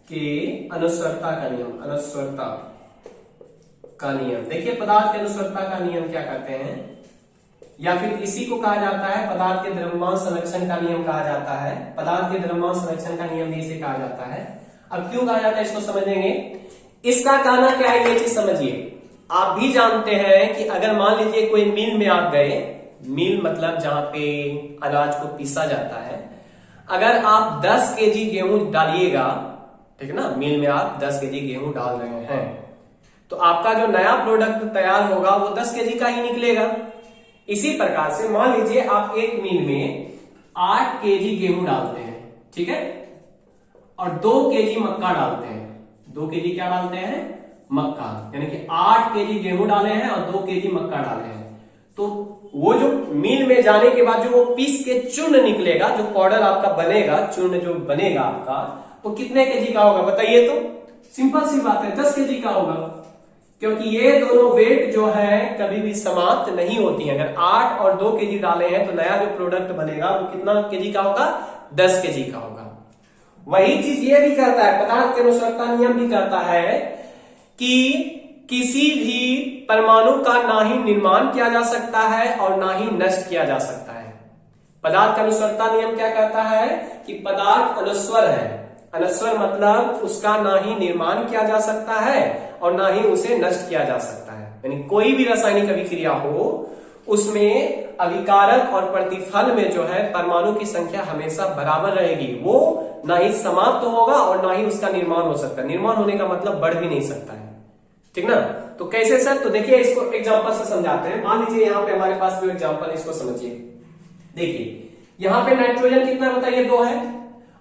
के अनुस्वरता का नियम, अनुस्वरता का नियम। देखिए पदार्थ के अनुस्वरता का नियम क्या कहते हैं, या फिर इसी को कहा जाता है पदार्थ के द्रव्यमान संरक्षण का नियम कहा जाता है। पदार्थ के द्रव्यमान संरक्षण का नियम भी इसे कहा जाता है। अब क्यों कहा जाता है इसको समझेंगे। इसका कहना क्या है ये चीज समझिए। आप भी जानते हैं कि अगर मान लीजिए कोई मिल में आप गए, मिल मतलब जहां पे अनाज को पीसा जाता है, अगर आप 10 केजी गेहूं डालिएगा, ठीक है ना, मिल में आप 10 केजी गेहूं डाल रहे हैं, तो आपका जो नया प्रोडक्ट तैयार होगा वो 10 केजी का ही निकलेगा। इसी प्रकार से मान लीजिए आप एक मिल में 8 केजी गेहूं डालते हैं, ठीक है, और 2 केजी मक्का डालते हैं। 2 केजी क्या डालते हैं, मक्का, यानी कि 8 केजी गेहूं डाले हैं और 2 केजी मक्का डाले हैं। तो वो जो मिल में जाने के बाद जो वो पीस के चूर्ण निकलेगा, जो पाउडर आपका बनेगा, चूर्ण जो बनेगा आपका, वो कितने केजी का होगा बताइए। तो सिंपल सी बात है 10 केजी का होगा, क्योंकि ये दोनों वेट जो है कभी भी समाप्त नहीं होती है। अगर 8 और 2 केजी डाले हैं तो नया जो प्रोडक्ट बनेगा वो कितना केजी का होगा, 10 केजी का होगा। वही चीज ये भी कहता है, पदार्थ के अनुस्वरता नियम भी कहता है कि किसी भी परमाणु का ना ही निर्माण किया जा सकता है और ना ही नष्ट किया जा सकता है। पदार्थ का अनुस्वरता नियम क्या कहता है कि पदार्थ अनस्वर है। अनस्वर मतलब उसका ना ही निर्माण किया जा सकता है और ना ही उसे नष्ट किया जा सकता है। यानी कोई भी रासायनिक अभिक्रिया हो उसमें अभिकारक और प्रतिफल में जो है परमाणु की संख्या हमेशा बराबर रहेगी, वो ना ही समाप्त होगा और ना ही उसका निर्माण हो सकता है। निर्माण होने का मतलब बढ़ भी नहीं सकता है, ठीक ना। तो कैसे सर? तो देखिए इसको एग्जांपल से समझाते हैं। मान लीजिए यहाँ पे हमारे पास भी एग्जांपल, इसको समझिए। देखिए यहाँ पे नाइट्रोजन कितना बताइए 2 है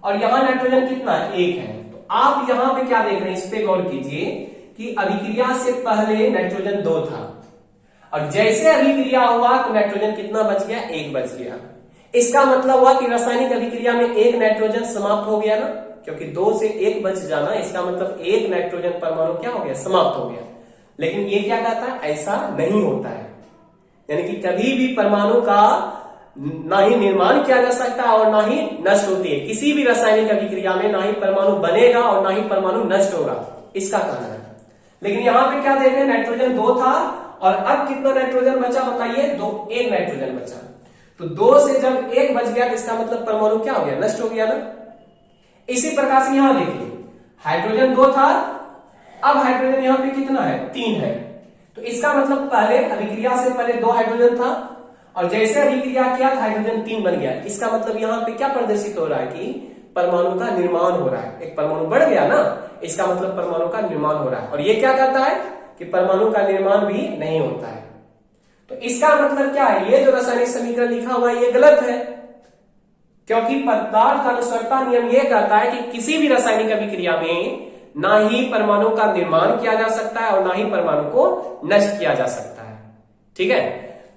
और यहाँ नाइट्रोजन कितना 1 है। तो आप यहाँ पे क्या देख रहे हैं, इस पे गौर कीजिए कि अभिक्रिया से पहले नाइट्रोजन 2 था और जैसे अभिक्रिया हुआ तो नाइट्रोजन कितना बच गया, 1 बच गया। इसका मतलब हुआ कि रासायनिक अभिक्रिया में 1 नाइट्रोजन समाप्त हो गया ना, क्योंकि 2 से 1 बच जाना, इसका मतलब 1 नाइट्रोजन परमाणु क्या हो गया, समाप्त हो गया। लेकिन ये क्या कहता है, ऐसा नहीं होता है। यानी कि कभी भी परमाणु का ना ही निर्माण किया जा सकता है और ना ही नष्ट होती है। किसी भी रासायनिक अभिक्रिया में ना ही परमाणु बनेगा और ना ही परमाणु नष्ट होगा, इसका कहना है। लेकिन यहाँ पे क्या देख रहे हैं, नाइट्रोजन 2 था और अब कितना नाइट्रोजन बचा बताइए, 1 नाइट्रोजन बचा। तो 2 से जब 1 बच गया तो इसका मतलब परमाणु क्या हो गया, नष्ट हो गया ना। इसी प्रकार से यहां देखिए हाइड्रोजन 2 था, अब हाइड्रोजन यहां पे कितना है, 3 है। तो इसका मतलब पहले अभिक्रिया से पहले 2 हाइड्रोजन था और जैसे अभिक्रिया किया तो हाइड्रोजन 3 बन गया। इसका मतलब यहाँ पे क्या प्रदर्शित हो रहा है कि परमाणु का निर्माण हो रहा है। एक परमाणु बढ़ गया ना, इसका मतलब परमाणु का निर्माण हो रहा है। और ये क्या कहता है कि परमाणु का निर्माण भी नहीं होता है। तो इसका मतलब क्या है, ये जो रासायनिक समीकरण लिखा हुआ है ये गलत है, क्योंकि पदार्थ का अनुस्वारता नियम ये कहता है कि किसी भी रासायनिक अभिक्रिया में ना ही परमाणु का निर्माण किया जा सकता है और ना ही परमाणु को नष्ट किया जा सकता है, ठीक है।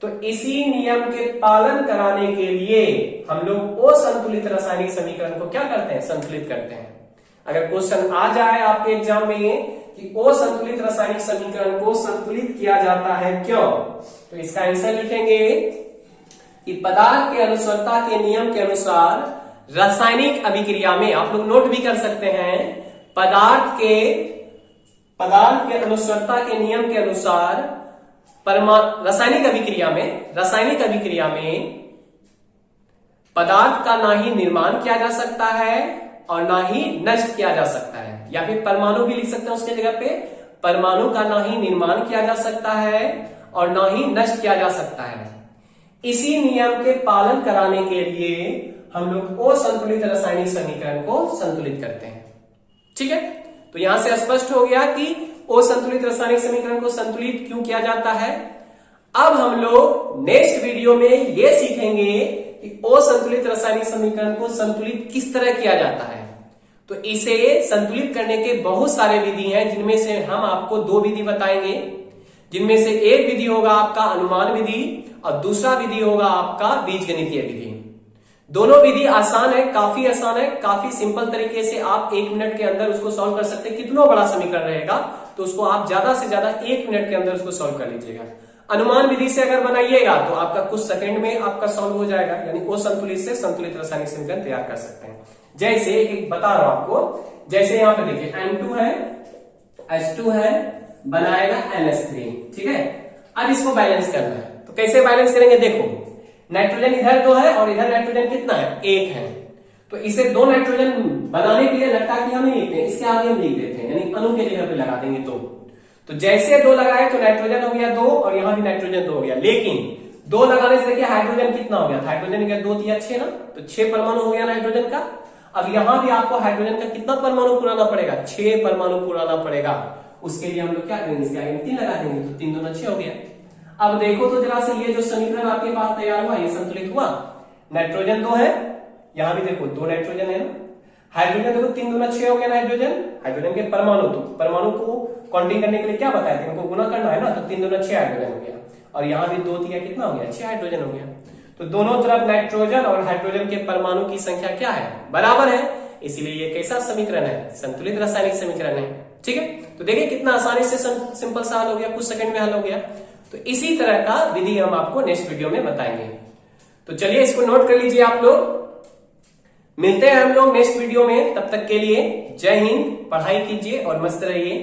तो इसी नियम के पालन कराने के लिए हम लोग असंतुलित रासायनिक समीकरण को क्या करते हैं, संतुलित करते हैं। अगर क्वेश्चन आ जाए आपके एग्जाम में कि असंतुलित रासायनिक समीकरण को संतुलित किया जाता है क्यों, तो इसका आंसर लिखेंगे कि पदार्थ के अनुस्वारता के नियम के अनुसार रासायनिक अभिक्रिया में, आप लोग नोट भी कर सकते हैं, पदार्थ के अनुस्वारता के नियम के अनुसार रासायनिक अभिक्रिया में पदार्थ का ना ही निर्माण किया जा सकता है और ना ही नष्ट किया जा सकता है, या फिर परमाणु भी लिख सकते हैं उसके जगह पे, परमाणु का ना ही निर्माण किया जा सकता है और ना ही नष्ट किया जा सकता है। इसी नियम के पालन कराने के लिए हम लोग असंतुलित रासायनिक समीकरण को संतुलित करते हैं, ठीक है। तो यहां से स्पष्ट हो गया कि असंतुलित रासायनिक समीकरण को संतुलित क्यों किया जाता है। अब हम लोग नेक्स्ट वीडियो में यह सीखेंगे कि असंतुलित रासायनिक समीकरण को संतुलित किस तरह किया जाता है। तो इसे संतुलित करने के बहुत सारे विधि हैं, जिनमें से हम आपको 2 विधि बताएंगे, जिनमें से एक विधि होगा आपका अनुमान विधि और दूसरा विधि होगा आपका बीजगणितीय विधि। दोनों विधि आसान है, काफी सिंपल तरीके से आप 1 मिनट के अंदर उसको सॉल्व कर सकते हैं। कितना बड़ा समीकरण रहेगा तो उसको आप ज्यादा से ज्यादा 1 मिनट के अंदर उसको सॉल्व कर लीजिएगा। अनुमान विधि से अगर बनाइएगा तो आपका कुछ सेकंड में आपका सॉल्व हो जाएगा, यानी असंतुलित से संतुलित रासायनिक समीकरण तैयार कर सकते हैं। जैसे एक बता रहा हूं आपको, जैसे यहां पे देखिए N2 है, H2 है, बनाएगा NH3, ठीक है। अब इसको बैलेंस करना है, तो कैसे बैलेंस करेंगे, देखो नाइट्रोजन इधर 2 है और इधर नाइट्रोजन कितना है, 1 है। तो इसे 2 नाइट्रोजन बनाने के लिए लगता कि हम नहीं लिखते हैं, इसके आगे हम लिख देते हैं, यानी अणु के जगह पे लगा देंगे 2। तो जैसे 2 लगाए तो नाइट्रोजन हो गया 2 और यहां भी नाइट्रोजन 2 हो गया। लेकिन 2 लगाने से देखिए हाइड्रोजन कितना हो गया, हाइड्रोजन का 2 3 6 ना, तो 6 परमाणु हो गया नाइट्रोजन का। अब यहां भी आपको हाइड्रोजन का कितना परमाणु पुराना पड़ेगा, 6 परमाणु पुराना पड़ेगा। उसके लिए हम लोग क्या करेंगे, इसके आगे 3 लगा देंगे, तो 3 दूना 6 हो गया। अब देखो तो जरा से ये जो समीकरण आपके पास तैयार हुआ, ये संतुलित हुआ। नाइट्रोजन 2 है, यहां भी देखो 2 नाइट्रोजन है ना, हाइड्रोजन देखो 3 दूना 6 हो गया हाइड्रोजन के परमाणु। तो परमाणु को काउंटिंग करने के लिए क्या बताया था, इनको गुना करना है ना, तो 3 दूना 6 हाइड्रोजन हो गया। और यहां भी 2 3 कितना हो गया, 6 हाइड्रोजन हो गया। तो दोनों तरफ नाइट्रोजन और हाइड्रोजन के परमाणु की संख्या क्या है, बराबर है। इसीलिए ये कैसा समीकरण है, संतुलित रासायनिक समीकरण है, ठीक है। तो देखिए कितना आसानी से सिंपल सा हल हो गया, कुछ सेकंड में हल हो गया। तो इसी तरह का विधि हम आपको नेक्स्ट वीडियो में बताएंगे। तो चलिए इसको नोट कर लीजिए आप लोग। मिलते हैं हम लोग नेक्स्ट वीडियो में, तब तक के लिए जय हिंद, पढ़ाई कीजिए और मस्त रहिए।